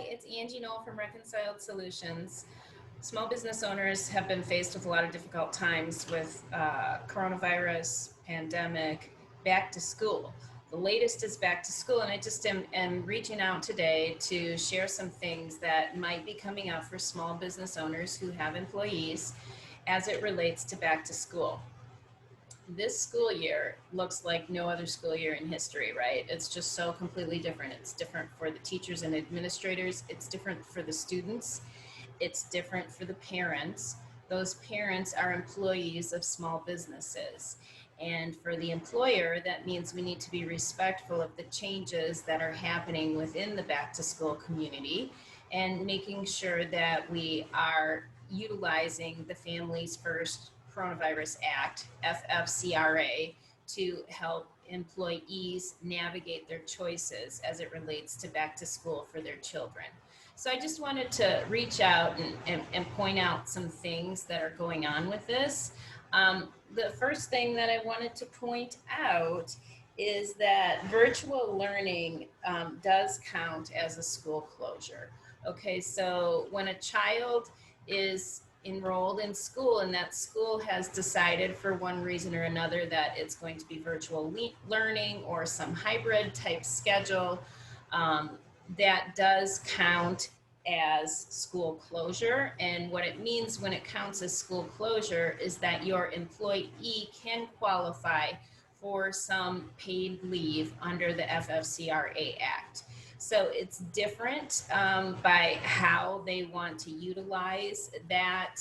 It's Angie Knoll from Reconciled Solutions. Small business owners have been faced with a lot of difficult times with coronavirus, pandemic, back to school. The latest is back to school, and I just am reaching out today to share some things that might be coming up for small business owners who have employees as it relates to back to school. This school year looks like no other school year in history, right? It's just so completely different. It's different for the teachers and administrators. It's different for the students. It's different for the parents. Those parents are employees of small businesses. And for the employer, that means we need to be respectful of the changes that are happening within the back to school community and making sure that we are utilizing the Families First Coronavirus Act, FFCRA, to help employees navigate their choices as it relates to back to school for their children. So I just wanted to reach out and point out some things that are going on with this. The first thing that I wanted to point out is that virtual learning does count as a school closure. Okay, so when a child is enrolled in school and that school has decided for one reason or another that it's going to be virtual learning or some hybrid type schedule, that does count as school closure. And what it means when it counts as school closure is that your employee can qualify for some paid leave under the FFCRA Act. So it's different by how they want to utilize that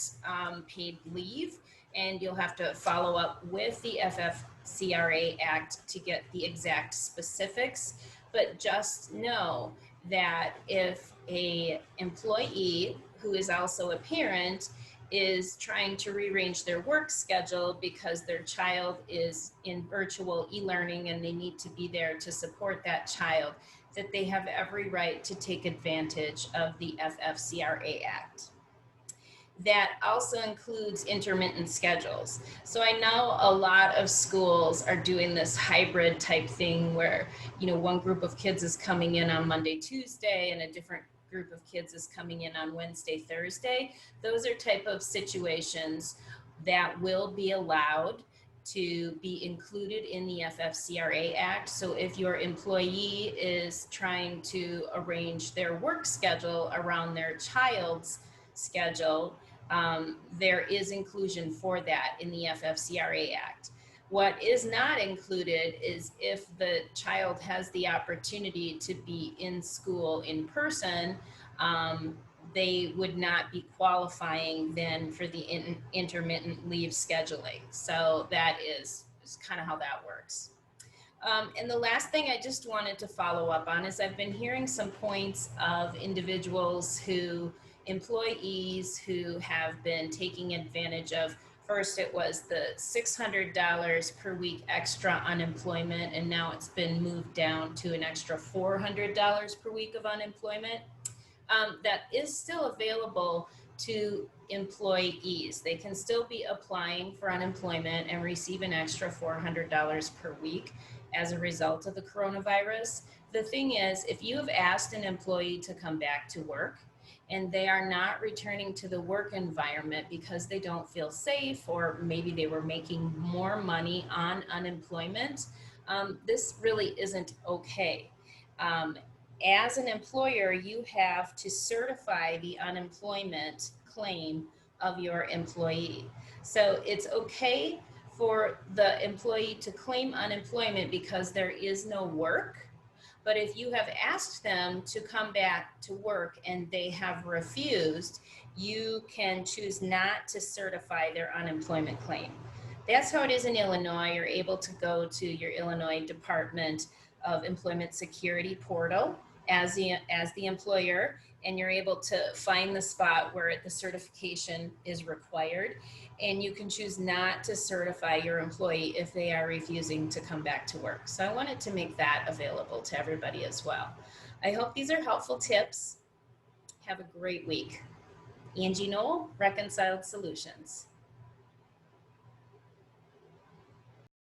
paid leave, and you'll have to follow up with the FFCRA Act to get the exact specifics. But just know that if a employee who is also a parent is trying to rearrange their work schedule because their child is in virtual e-learning and they need to be there to support that child, that they have every right to take advantage of the FFCRA Act. That also includes intermittent schedules. So I know a lot of schools are doing this hybrid type thing where, one group of kids is coming in on Monday, Tuesday, and a different group of kids is coming in on Wednesday, Thursday. Those are type of situations that will be allowed to be included in the FFCRA Act. So if your employee is trying to arrange their work schedule around their child's schedule, there is inclusion for that in the FFCRA Act. What is not included is if the child has the opportunity to be in school in person, they would not be qualifying then for the intermittent leave scheduling. So that is kind of how that works. And the last thing I just wanted to follow up on is I've been hearing some points of individuals employees who have been taking advantage of. First, it was the $600 per week extra unemployment, and now it's been moved down to an extra $400 per week of unemployment. That is still available to employees. They can still be applying for unemployment and receive an extra $400 per week as a result of the coronavirus. The thing is, if you have asked an employee to come back to work and they are not returning to the work environment because they don't feel safe, or maybe they were making more money on unemployment, this really isn't okay. As an employer, you have to certify the unemployment claim of your employee. So it's okay for the employee to claim unemployment because there is no work. But if you have asked them to come back to work and they have refused, you can choose not to certify their unemployment claim. That's how it is in Illinois. You're able to go to your Illinois Department of Employment Security portal as the employer, and you're able to find the spot where the certification is required, and you can choose not to certify your employee if they are refusing to come back to work. So I wanted to make that available to everybody as well. I hope these are helpful tips. Have a great week. Angie Knoll, Reconciled Solutions.